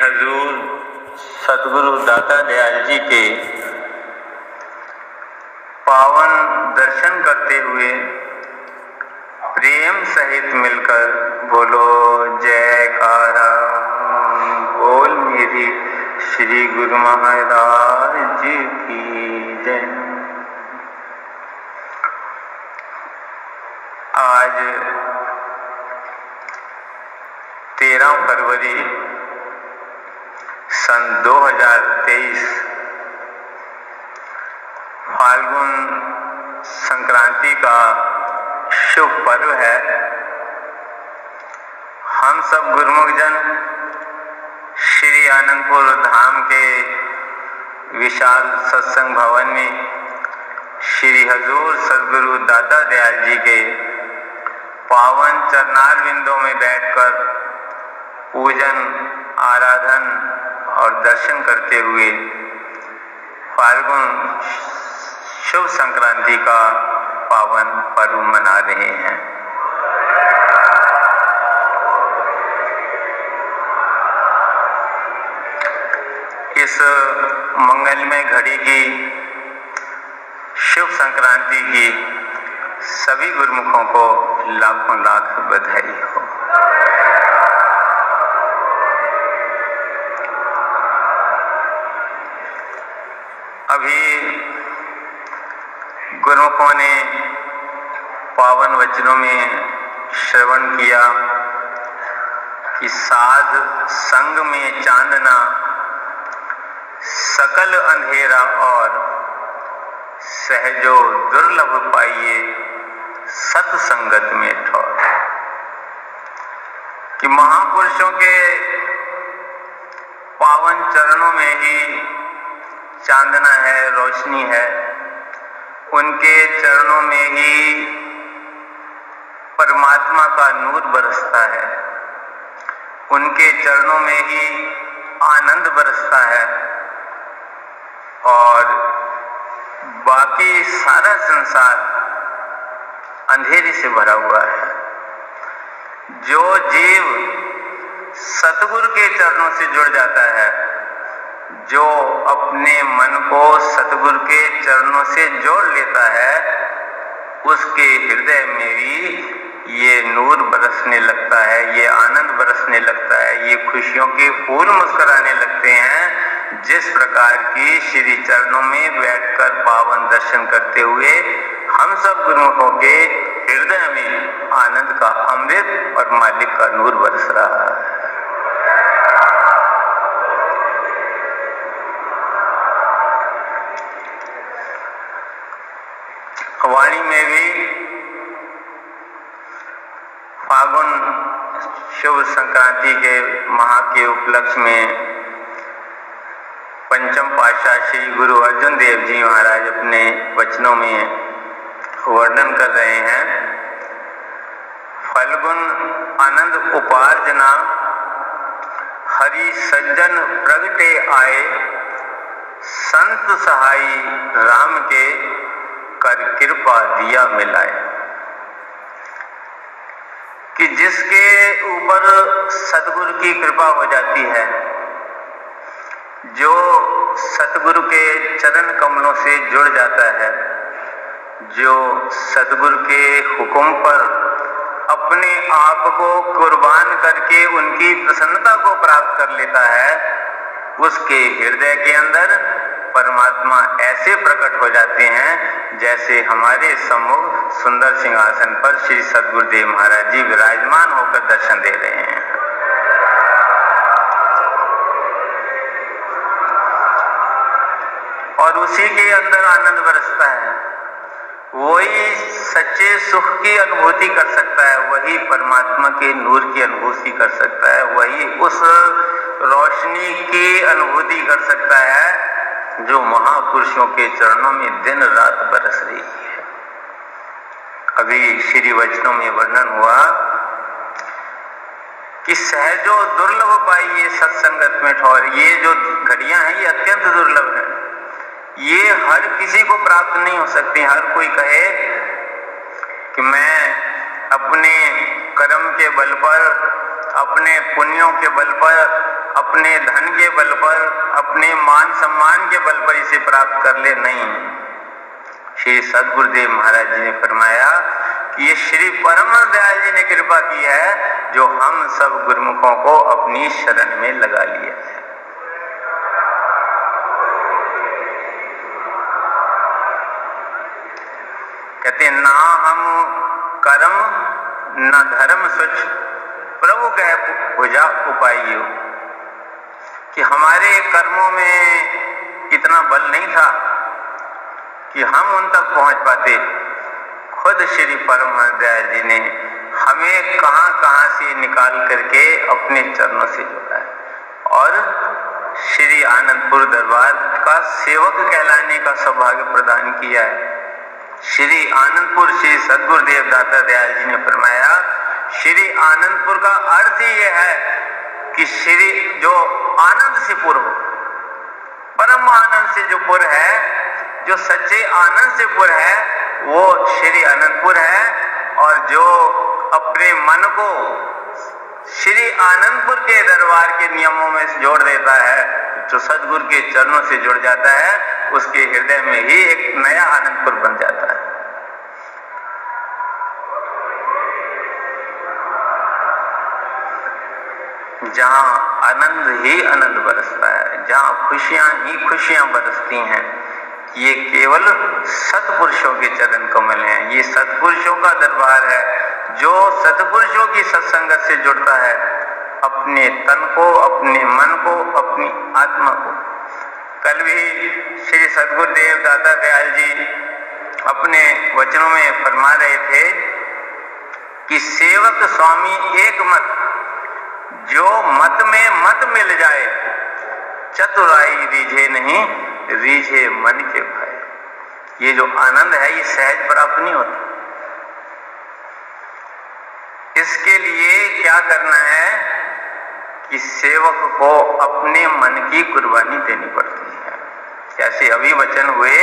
हजूर सतगुरु दाता दयाल जी के पावन दर्शन करते हुए प्रेम सहित मिलकर बोलो जयकारा बोल मेरी श्री गुरु महाराज जी की जय। आज 13 फरवरी सन 2023 फाल्गुन संक्रांति का शुभ पर्व है। हम सब गुरुमुख जन श्री आनंदपुर धाम के विशाल सत्संग भवन में श्री हजूर सद्गुरु दाता दयाल जी के पावन चरणार बिंदों में बैठकर पूजन आराधन और दर्शन करते हुए फाल्गुन शुभ संक्रांति का पावन पर्व मना रहे हैं। इस मंगलमय घड़ी की शुभ संक्रांति की सभी गुरुमुखों को लाखों लाख बधाई हो। अभी गुरुमुखों ने पावन वचनों में श्रवण किया कि साध संग में चांदना सकल अंधेरा और सहजो दुर्लभ पाइए सत्संगत में ठौर। कि महापुरुषों के पावन चरणों में ही चांदना है, रोशनी है। उनके चरणों में ही परमात्मा का नूर बरसता है। उनके चरणों में ही आनंद बरसता है और बाकी सारा संसार अंधेरे से भरा हुआ है। जो जीव सतगुरु के चरणों से जुड़ जाता है, जो अपने मन को सतगुरु के चरणों से जोड़ लेता है, उसके हृदय में भी ये नूर बरसने लगता है, ये आनंद बरसने लगता है, ये खुशियों के फूल मुस्कुराने लगते हैं। जिस प्रकार की श्री चरणों में बैठकर पावन दर्शन करते हुए हम सब गुरुमुखों के हृदय में आनंद का अमृत और मालिक का नूर बरस रहा है। वाणी में भी फाल्गुन शुभ संक्रांति के महा के उपलक्ष्य में पंचम पातशाह श्री गुरु अर्जुन देव जी महाराज अपने वचनों में वर्णन कर रहे हैं। फल्गुन आनंद उपार्जना हरि सज्जन प्रगटे आए, संत सहाई राम के कर कृपा दिया मिलाए। कि जिसके ऊपर सतगुरु की कृपा हो जाती है, जो सतगुरु के चरण कमलों से जुड़ जाता है, जो सतगुरु के हुक्म पर अपने आप को कुर्बान करके उनकी प्रसन्नता को प्राप्त कर लेता है, उसके हृदय के अंदर परमात्मा ऐसे प्रकट हो जाते हैं जैसे हमारे सम्मुख सुंदर सिंहासन पर श्री सद्गुरुदेव महाराज जी विराजमान होकर दर्शन दे रहे हैं। और उसी के अंदर आनंद बरसता है। वही सच्चे सुख की अनुभूति कर सकता है, वही परमात्मा के नूर की अनुभूति कर सकता है, वही उस रोशनी की अनुभूति कर सकता है जो महापुरुषों के चरणों में दिन रात बरस रही है। अभी श्री वचनों में वर्णन हुआ कि सहजो दुर्लभ पाइए सत्संगत में ठौर। ये जो घड़ियां हैं ये अत्यंत दुर्लभ है, ये हर किसी को प्राप्त नहीं हो सकती। हर कोई कहे कि मैं अपने कर्म के बल पर अपने पुण्यों के बल पर, अपने धन के बल पर, अपने मान सम्मान के बल पर इसे प्राप्त कर ले, नहीं। श्री सद्गुरुदेव महाराज जी ने फरमाया कि ये श्री परम दयाल जी ने कृपा की है जो हम सब गुरुमुखों को अपनी शरण में लगा लिया है। कहते ना हम कर्म न धर्म सुच प्रभु कह भुजा उपाइयो, कि हमारे कर्मों में इतना बल नहीं था कि हम उन तक पहुंच पाते। खुद श्री परमहंस दयाल जी ने हमें कहां कहां से निकाल करके अपने चरणों से जोड़ा है और श्री आनंदपुर दरबार का सेवक कहलाने का सौभाग्य प्रदान किया है। श्री आनंदपुर श्री सद्गुरुदेव दाता दयाल जी ने फरमाया, श्री आनंदपुर का अर्थ ही यह है कि श्री जो आनंद से पुर हो, परम आनंद से जो पुर है, जो सच्चे आनंद से पुर है, वो श्री आनंदपुर है। और जो अपने मन को श्री आनंदपुर के दरबार के नियमों में जोड़ देता है, जो सद्गुरु के चरणों से जुड़ जाता है, उसके हृदय में ही एक नया आनंदपुर बन जाता है। जहां आनंद ही आनंद बरसता है, जहां खुशियां ही खुशियां बरसती हैं, ये केवल सत्पुरुषों के चरण कमल हैं। ये सत्पुरुषों का दरबार है। जो सत्पुरुषों की सत्संगत से जुड़ता है, अपने तन को, अपने मन को, अपनी आत्मा को। कल भी श्री सद्गुरुदेव दाता दयाल जी अपने वचनों में फरमा रहे थे कि सेवक स्वामी एक मत, जो मत में मत मिल जाए, चतुराई रीझे नहीं, रीझे मन के भाई। ये जो आनंद है, ये सहज प्राप्त नहीं होता। इसके लिए क्या करना है कि सेवक को अपने मन की कुर्बानी देनी पड़ती है। जैसे अभी वचन हुए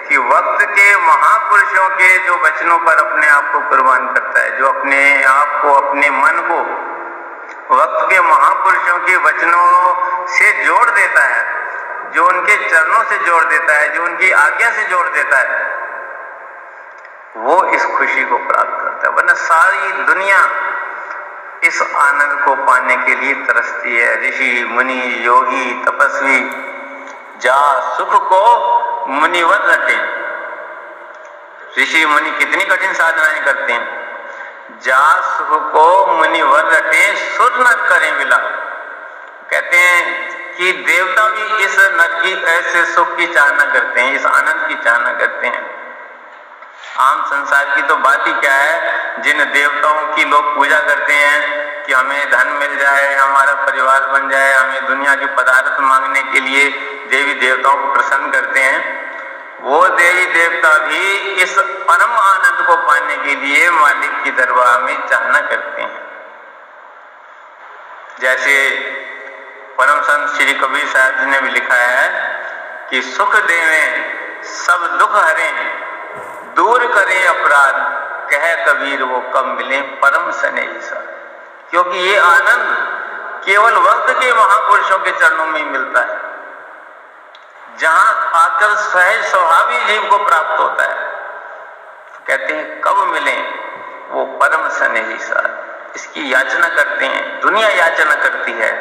कि वक्त के महापुरुषों के जो वचनों पर अपने आप को कुर्बान करता है, जो अपने आप को, अपने मन को वक्त के महापुरुषों के वचनों से जोड़ देता है, जो उनके चरणों से जोड़ देता है, जो उनकी आज्ञा से जोड़ देता है, वो इस खुशी को प्राप्त करता है। वरना सारी दुनिया इस आनंद को पाने के लिए तरसती है। ऋषि मुनि योगी तपस्वी जा सुख को मुनिवर रटे। ऋषि मुनि कितनी कठिन साधनाएं करते हैं। जा सुख को मुनिवर रटे सुर न करें विला। कहते हैं कि देवता भी इस नर की ऐसे सुख की चाहना करते हैं, इस आनंद की चाहना करते हैं। आम संसार की तो बात ही क्या है। जिन देवताओं की लोग पूजा करते हैं कि हमें धन मिल जाए, हमारा परिवार बन जाए, हमें दुनिया के पदार्थ मांगने के लिए देवी देवताओं को प्रसन्न करते हैं, वो देवी देवता भी इस परम आनंद को पाने के लिए मालिक की दरबार में चाहना करते हैं। जैसे परम संत श्री कबीर साहब जी ने भी लिखा है कि सुख देवें सब दुख हरें, दूर करें अपराध, कह कबीर वो कब मिले परम स्नेही सा। क्योंकि ये आनंद केवल वक्त के महापुरुषों के चरणों में मिलता है, जहां आकर सहज स्वभावी जीव को प्राप्त होता है। कहते हैं कब मिले वो परम स्नेही सा। इसकी याचना करते हैं, दुनिया याचना करती है।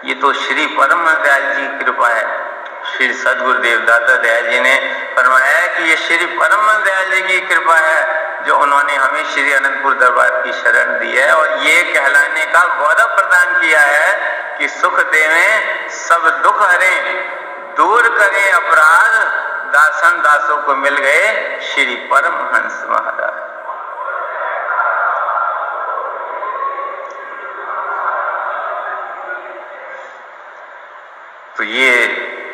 ये तो श्री परम दयाल जी की कृपा है। श्री सद्गुरुदेव दाता दयाल जी ने फरमाया कि ये श्री परम दयाल जी की कृपा है जो उन्होंने हमें श्री अनंतपुर दरबार की शरण दी है और ये कहलाने का गौरव प्रदान किया है कि सुख देवें सब दुख हरें, दूर करें अपराध, दासन दासों को मिल गए श्री परमहंस महाराज। तो ये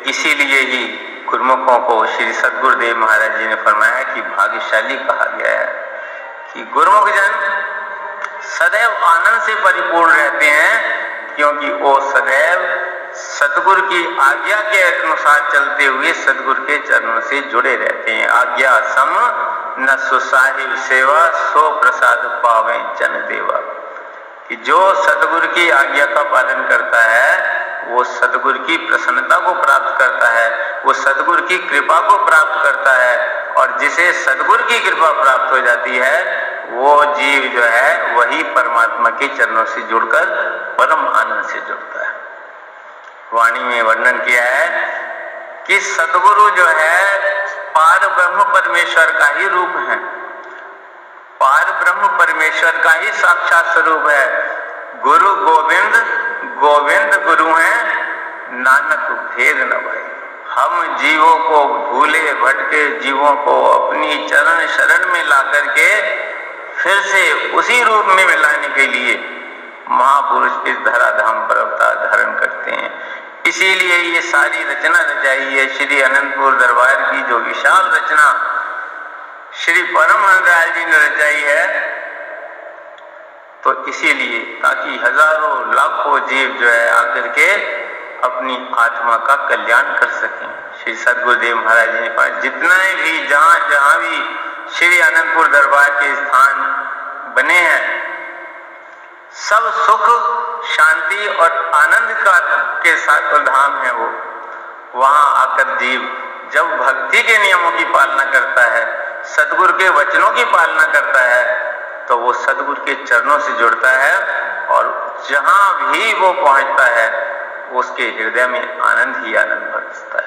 इसीलिए ही गुरुमुखों को श्री सद्गुरुदेव महाराज जी ने फरमाया कि भाग्यशाली कहा गया है कि गुरुमुख जन सदैव आनंद से परिपूर्ण रहते हैं, क्योंकि वो सदैव सतगुरु की आज्ञा के अनुसार चलते हुए सतगुरु के चरणों से जुड़े रहते हैं। आज्ञा सम न सुसाहिब सेवा, सो प्रसाद पावे जन देवा। कि जो सतगुरु की आज्ञा का पालन करता है वो सतगुरु की प्रसन्नता को प्राप्त करता है, वो सतगुरु की कृपा को प्राप्त करता है, और जिसे सतगुरु की कृपा प्राप्त हो जाती है वो जीव जो है वही परमात्मा के चरणों से जुड़कर परम आनंद से जुड़ता है। वाणी में वर्णन किया है कि सतगुरु जो है पार ब्रह्म परमेश्वर का ही रूप है, पार ब्रह्म परमेश्वर का ही साक्षात स्वरूप है। गुरु गोविंद, गोविंद गुरु हैं, नानक भेद न भाई। हम जीवों को, भूले भटके जीवों को अपनी चरण शरण में ला करके फिर से उसी रूप में मिलाने के लिए महापुरुष इस धराधाम पर अवतार धारण करते हैं। इसीलिए ये सारी रचना रचाई है श्री अनंतपुर दरबार की, जो विशाल रचना श्री परमहंस दयाल जी ने रचाई है, तो इसीलिए ताकि हजारों लाखों जीव जो है आकर के अपनी आत्मा का कल्याण कर सकें। श्री सद्गुरुदेव महाराज जी ने कहा जितने भी जहां भी श्री अनंतपुर दरबार के स्थान बने हैं सब सुख शांति और आनंद का के साथ धाम है वो। वहां आकर जीव जब भक्ति के नियमों की पालना करता है, सतगुरु के वचनों की पालना करता है, तो वो सतगुरु के चरणों से जुड़ता है और जहां भी वो पहुंचता है उसके हृदय में आनंद ही आनंद बरसता है।